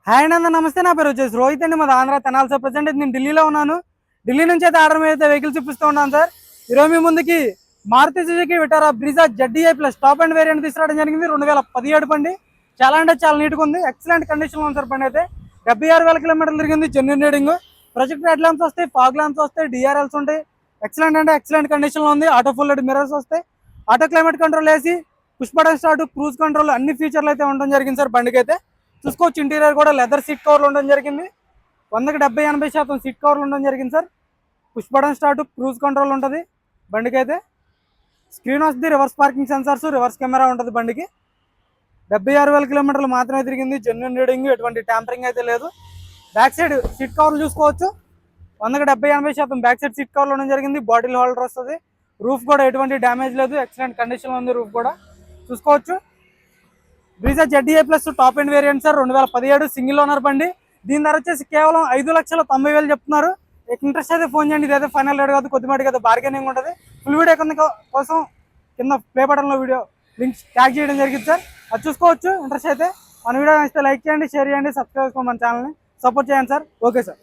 Hi నంద నమస్తే. నా పేరు వచ్చేసి రోహిత్ అండి. మాది ఆంధ్ర తెనాలి సార్. ప్రజెంట్ అయితే నేను ఢిల్లీలో ఉన్నాను. ఢిల్లీ నుంచి అయితే ఆర్డర్ మీద అయితే వెహికల్ చూపిస్తూ ఉన్నాను సార్. ఈరోజు మీ ముందుకి Maruti Suzuki Vitara Brezza ZDI plus top and variant తీసుకురావడం జరిగింది. 2017 బండి. చాలా అంటే చాలా నీట్గా ఉంది. ఎక్సలెంట్ కండిషన్లో ఉంది సార్ బండి అయితే. 76,000 కిలోమీటర్లు తిరిగింది. Genuine reading. Project head lamps వస్తాయి, ఫాగ్ ల్యాంప్స్ వస్తాయి, DRLs ఉంటాయి. ఎక్సలెంట్ అంటే ఎక్సలెంట్ కండిషన్లో ఉంది. ఆటో ఫుల్ లెడ్ మిర్రర్స్ వస్తాయి, ఆటో క్లైమేట్ కంట్రోల్ వేసి push button start, cruise control అన్ని ఫీచర్లు అయితే ఉండడం జరిగింది సార్ బండికి అయితే. చూసుకోవచ్చు ఇంటీరియర్ కూడా లెదర్ సీట్ కవర్లు ఉండడం జరిగింది. 100కి 70-80% సీట్ కవర్లు ఉండడం జరిగింది sir. Push button start, cruise control ఉంటుంది బండికి అయితే. స్క్రీన్ వస్తుంది, reverse parking sensors, reverse camera ఉంటుంది బండికి. 76,000 కిలోమీటర్లు మాత్రమే తిరిగింది. జెన్యూన్ రీడింగ్, ఎటువంటి ట్యాంపరింగ్ అయితే లేదు. బ్యాక్ సైడ్ సీట్ కవర్లు చూసుకోవచ్చు. 100కి 70-80% బ్యాక్ సైడ్ సీట్ కవర్లు ఉండడం జరిగింది. బాటిల్ హోల్డర్ వస్తుంది. రూఫ్ కూడా ఎటువంటి డ్యామేజ్ లేదు, ఎక్సలెంట్ కండిషన్లో ఉంది రూఫ్ కూడా చూసుకోవచ్చు. Brezza ZDI plus top and variant sir. 2017 single owner బండి. దీని ధర వచ్చేసి కేవలం 5,90,000 చెప్తున్నారు. ఇంట్రెస్ట్ అయితే ఫోన్ చేయండి. ఇదైతే ఫైనల్ రేట్ కాదు, కొద్దిమాటికి అయితే బార్గెనింగ్ ఉంటుంది. ఫుల్ వీడియో కోసం కింద ప్లే బటన్లో వీడియో లింక్స్ ట్యాగ్ చేయడం జరిగింది సార్. అది చూసుకోవచ్చు. ఇంట్రెస్ట్ అయితే మన వీడియో నచ్చితే లైక్ చేయండి, షేర్ చేయండి, సబ్స్క్రైబ్ చేసుకోండి, మన ఛానల్ని సపోర్ట్ చేయండి సార్. Okay sir.